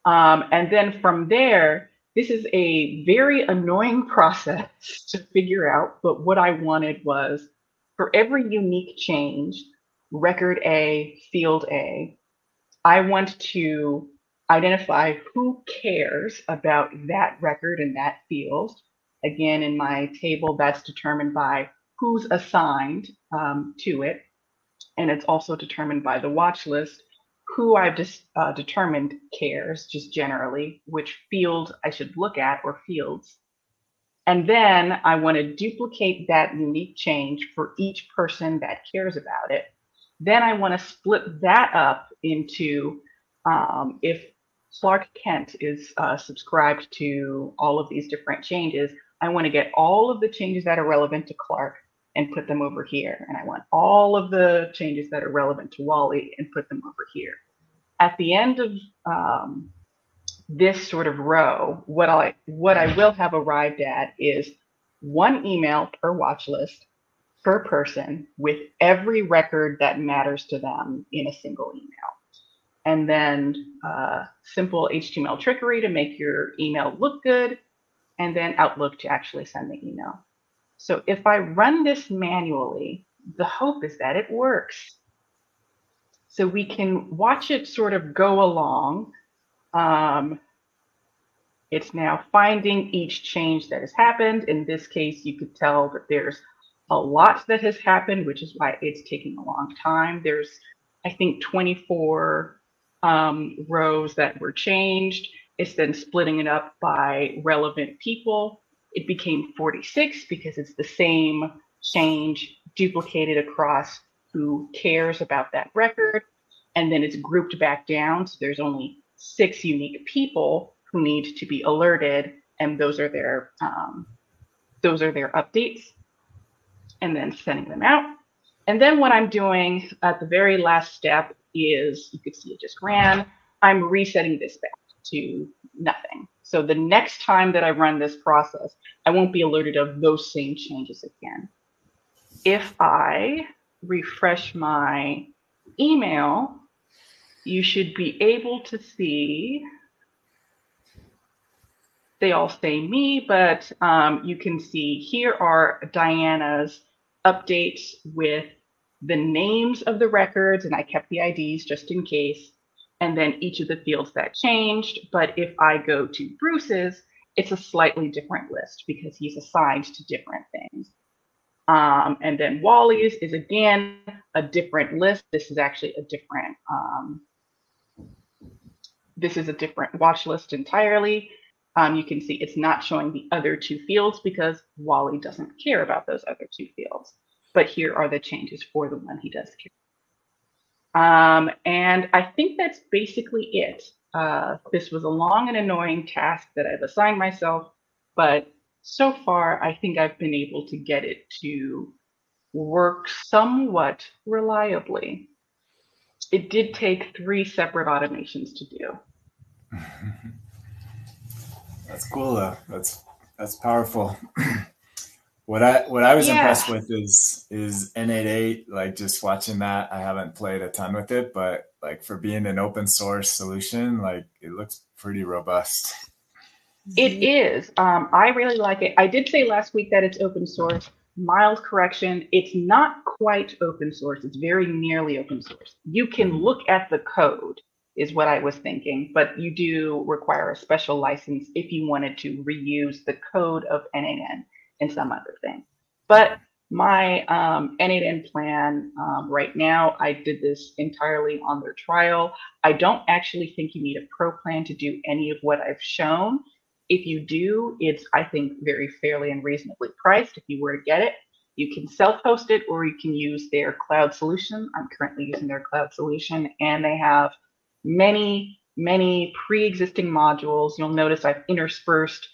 And then from there, this is a very annoying process to figure out, but what I wanted was for every unique change, record A, field A, I want to identify who cares about that record and that field. Again, in my table, that's determined by who's assigned to it. And it's also determined by the watch list, who I've just determined cares, just generally, which field I should look at or fields. And then I want to duplicate that unique change for each person that cares about it. Then I want to split that up into if Clark Kent is subscribed to all of these different changes, I want to get all of the changes that are relevant to Clark and put them over here. And I want all of the changes that are relevant to Wally and put them over here. At the end of this sort of row, what I will have arrived at is one email per watch list per person with every record that matters to them in a single email. And then simple HTML trickery to make your email look good, and then Outlook to actually send the email. So if I run this manually, the hope is that it works. So we can watch it sort of go along. It's now finding each change that has happened. In this case, you could tell that there's a lot that has happened, which is why it's taking a long time. There's, I think, 24 rows that were changed. It's then splitting it up by relevant people. It became 46 because it's the same change duplicated across who cares about that record. And then it's grouped back down. So there's only 6 unique people who need to be alerted. And those are their updates. and then sending them out. And then what I'm doing at the very last step is, you could see it just ran, I'm resetting this back to nothing. So the next time that I run this process, I won't be alerted of those same changes again. If I refresh my email, you should be able to see, they all say me, but you can see here are Diana's updates with the names of the records, and I kept the IDs just in case, and then each of the fields that changed. But if I go to Bruce's, it's a slightly different list because he's assigned to different things. And then Wally's is again a different list. This is actually a different watch list entirely. You can see it's not showing the other two fields because Wally doesn't care about those other two fields. But here are the changes for the one he does care. And I think that's basically it. This was a long and annoying task that I've assigned myself, but so far I think I've been able to get it to work somewhat reliably. It did take 3 separate automations to do. That's cool though. That's powerful. What I was impressed with is N88. Like, just watching that, I haven't played a ton with it, but like, for being an open source solution, like, it looks pretty robust. It is. I really like it. I did say last week that it's open source. Mild correction, it's not quite open source. It's very nearly open source. You can look at the code, is what I was thinking, but you do require a special license if you wanted to reuse the code of N8N and some other thing. But my N8N plan right now, I did this entirely on their trial. I don't actually think you need a pro plan to do any of what I've shown. If you do, it's, I think, very fairly and reasonably priced. If you were to get it, you can self-host it or you can use their cloud solution. I'm currently using their cloud solution, and they have many pre-existing modules. You'll notice I've interspersed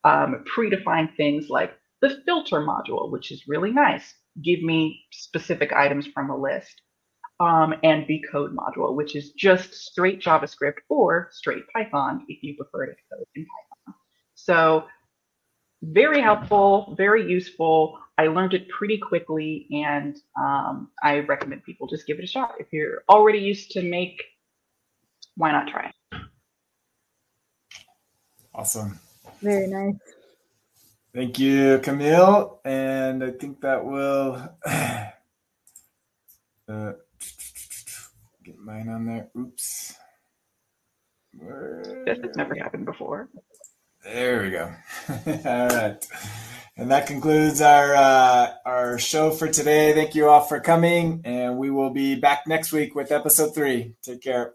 predefined things like the filter module, which is really nice. Give me specific items from a list. And the code module, which is just straight JavaScript or straight Python if you prefer to code in Python. So very helpful, very useful. I learned it pretty quickly, and I recommend people just give it a shot. If you're already used to Make, why not try it? Awesome. Very nice. Thank you, Camille. And I think that will get mine on there. Oops. This has never happened before. There we go. All right. And that concludes our show for today. Thank you all for coming, and we will be back next week with episode 3. Take care.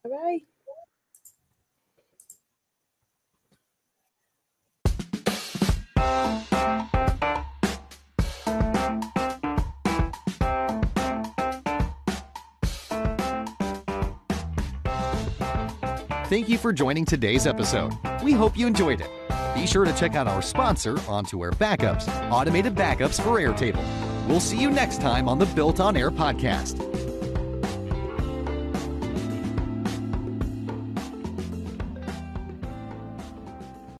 Bye-bye. Thank you for joining today's episode. We hope you enjoyed it. Be sure to check out our sponsor, OnToAir Backups, automated backups for Airtable. We'll see you next time on the Built on Air podcast.